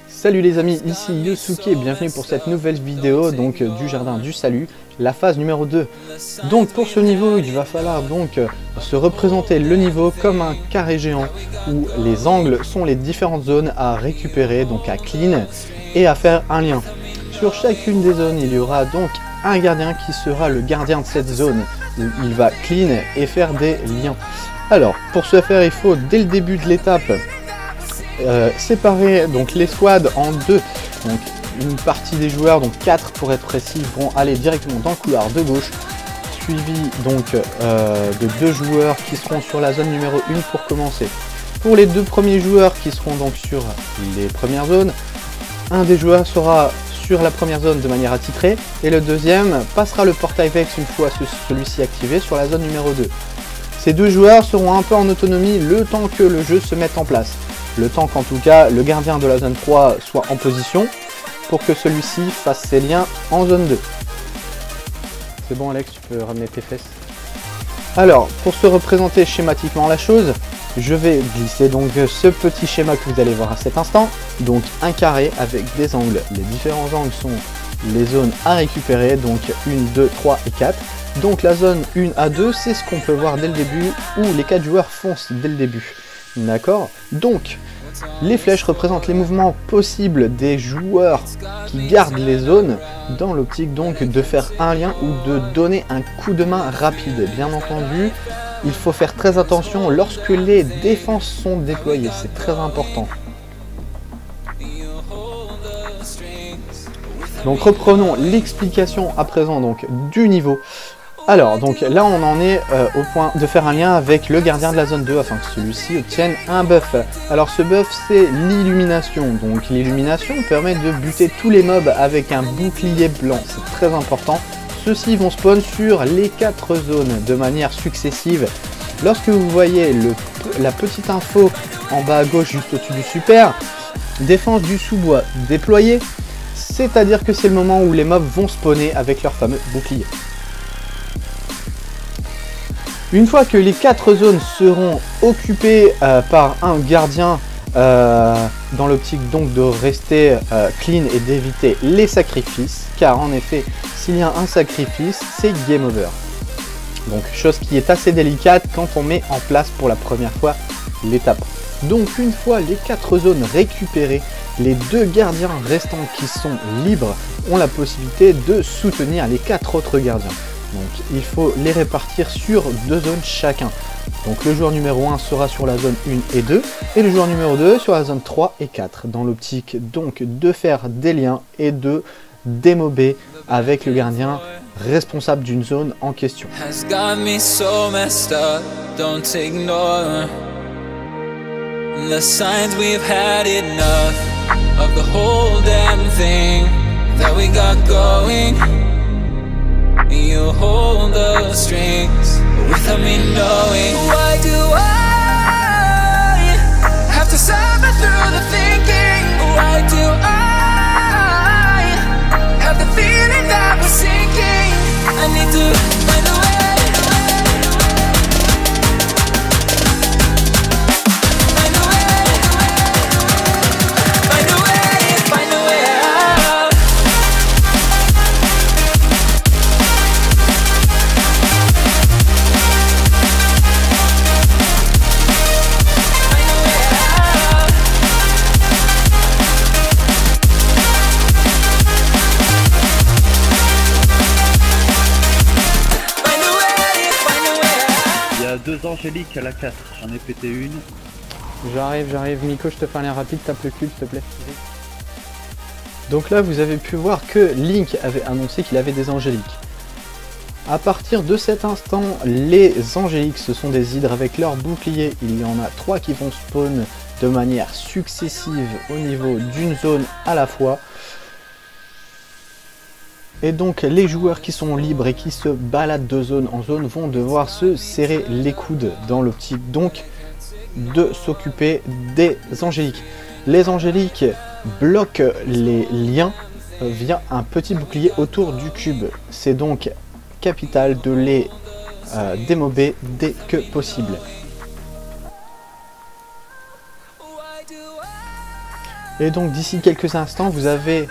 Salut les amis, ici Yosuke et bienvenue pour cette nouvelle vidéo donc du jardin du salut, la phase numéro 2. Donc pour ce niveau, il va falloir donc se représenter le niveau comme un carré géant où les angles sont les différentes zones à récupérer, donc à clean et à faire un lien. Sur chacune des zones, il y aura donc un gardien qui sera le gardien de cette zone où il va clean et faire des liens. Alors pour ce faire, il faut dès le début de l'étape séparer donc les squads en deux. Donc une partie des joueurs, donc 4 pour être précis, vont aller directement dans le couloir de gauche, suivi donc de 2 joueurs qui seront sur la zone numéro 1 pour commencer. Pour les 2 premiers joueurs qui seront donc sur les premières zones, un des joueurs sera sur la première zone de manière attitrée et le deuxième passera le portail Vex une fois celui-ci activé sur la zone numéro 2. Ces 2 joueurs seront un peu en autonomie le temps que le jeu se mette en place. Le temps qu'en tout cas le gardien de la zone 3 soit en position pour que celui-ci fasse ses liens en zone 2. C'est bon Alex, tu peux ramener tes fesses. Alors pour se représenter schématiquement la chose, je vais glisser donc ce petit schéma que vous allez voir à cet instant. Donc un carré avec des angles. Les différents angles sont les zones à récupérer, donc 1, 2, 3 et 4. Donc la zone 1 à 2, c'est ce qu'on peut voir dès le début où les 4 joueurs foncent dès le début. D'accord? Donc, les flèches représentent les mouvements possibles des joueurs qui gardent les zones dans l'optique donc de faire un lien ou de donner un coup de main rapide. Bien entendu, il faut faire très attention lorsque les défenses sont déployées, c'est très important. Donc reprenons l'explication à présent donc du niveau. Alors, donc là on en est au point de faire un lien avec le gardien de la zone 2 afin que celui-ci obtienne un buff. Alors ce buff c'est l'illumination. Donc l'illumination permet de buter tous les mobs avec un bouclier blanc. C'est très important. Ceux-ci vont spawn sur les 4 zones de manière successive. Lorsque vous voyez la petite info en bas à gauche juste au-dessus du super, défense du sous-bois déployée, c'est-à-dire que c'est le moment où les mobs vont spawner avec leur fameux bouclier. Une fois que les 4 zones seront occupées par un gardien dans l'optique donc de rester clean et d'éviter les sacrifices, car en effet s'il y a un sacrifice c'est game over. Donc chose qui est assez délicate quand on met en place pour la première fois l'étape. Donc une fois les 4 zones récupérées, les 2 gardiens restants qui sont libres ont la possibilité de soutenir les 4 autres gardiens. Donc il faut les répartir sur 2 zones chacun. Donc le joueur numéro 1 sera sur la zone 1 et 2 et le joueur numéro 2 sur la zone 3 et 4. Dans l'optique donc de faire des liens et de démober avec le gardien responsable d'une zone en question. You hold the strings without me knowing. Why do I have to suffer through the thinking? Why do I have the feeling that we're sinking? I need to find a way. Angélique à la 4, j'en ai pété une. J'arrive, Miko, je te fais un lien rapide, tape le cul s'il te plaît. Donc là vous avez pu voir que Link avait annoncé qu'il avait des angéliques. À partir de cet instant, les angéliques ce sont des hydres avec leur bouclier. Il y en a 3 qui vont spawn de manière successive au niveau d'une zone à la fois. Et donc les joueurs qui sont libres et qui se baladent de zone en zone vont devoir se serrer les coudes dans l'optique donc de s'occuper des angéliques. Les angéliques bloquent les liens via un petit bouclier autour du cube. C'est donc capital de les démober dès que possible. Et donc d'ici quelques instants, vous avez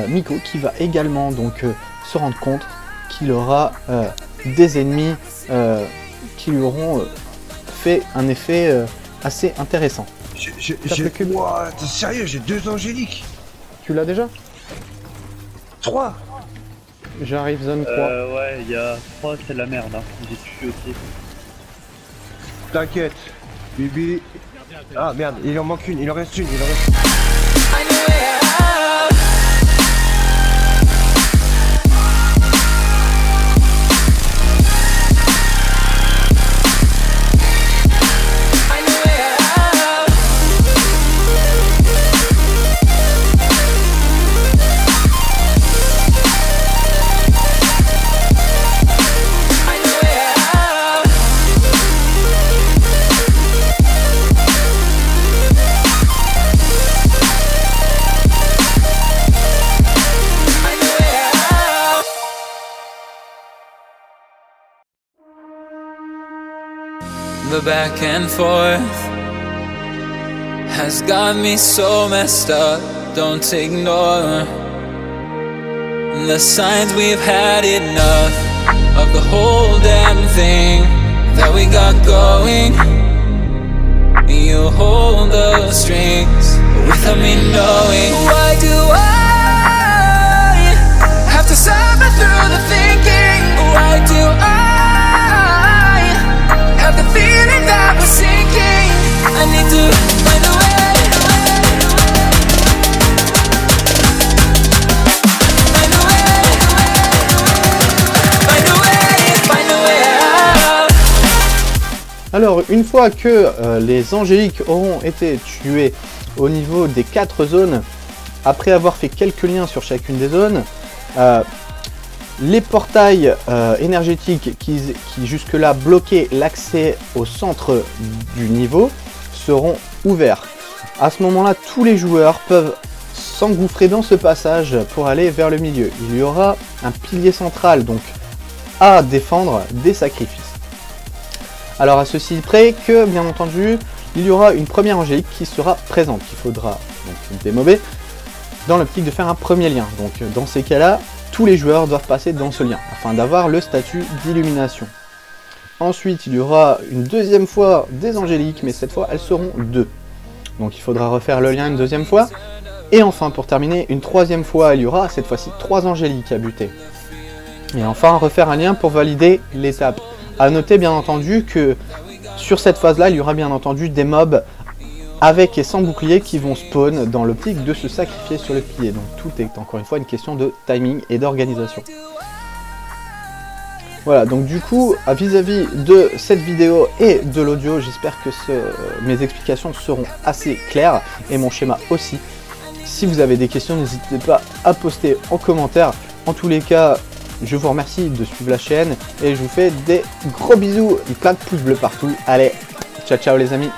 Miko qui va également donc se rendre compte qu'il aura des ennemis qui lui auront fait un effet assez intéressant. Ouah, t'es sérieux, j'ai 2 angéliques. Tu l'as déjà? 3. J'arrive zone 3. Ouais, il y a 3, c'est la merde, hein. J'ai tué aussi. T'inquiète, Bibi. Ah merde, il en manque une, il en reste une, The back and forth has got me so messed up. Don't ignore the signs. We've had enough of the whole damn thing that we got going. You hold the strings without me knowing. Why do I have to suffer through the thinking? Why do I have the feeling that we're sinking? I need to find a way. Find a way. Find a way. Find a way out. Alors une fois que les angéliques auront été tués au niveau des 4 zones, après avoir fait quelques liens sur chacune des zones, les portails énergétiques qui jusque-là bloquaient l'accès au centre du niveau seront ouverts. À ce moment-là, tous les joueurs peuvent s'engouffrer dans ce passage pour aller vers le milieu. Il y aura un pilier central donc à défendre des sacrifices. Alors à ceci près que, bien entendu, il y aura une première angélique qui sera présente, qu'il faudra donc démober dans l'optique de faire un premier lien. Donc dans ces cas-là, tous les joueurs doivent passer dans ce lien afin d'avoir le statut d'illumination. Ensuite, il y aura une deuxième fois des angéliques, mais cette fois elles seront 2. Donc il faudra refaire le lien une deuxième fois. Et enfin, pour terminer, une troisième fois, il y aura cette fois-ci 3 angéliques à buter. Et enfin, refaire un lien pour valider l'étape. A noter bien entendu que sur cette phase-là, il y aura bien entendu des mobs avec et sans bouclier qui vont spawn dans l'optique de se sacrifier sur le pilier. Donc tout est encore une fois une question de timing et d'organisation. Voilà, donc du coup, vis-à-vis de cette vidéo et de l'audio, j'espère que mes explications seront assez claires et mon schéma aussi. Si vous avez des questions, n'hésitez pas à poster en commentaire. En tous les cas, je vous remercie de suivre la chaîne et je vous fais des gros bisous, plein de pouces bleus partout. Allez, ciao ciao les amis.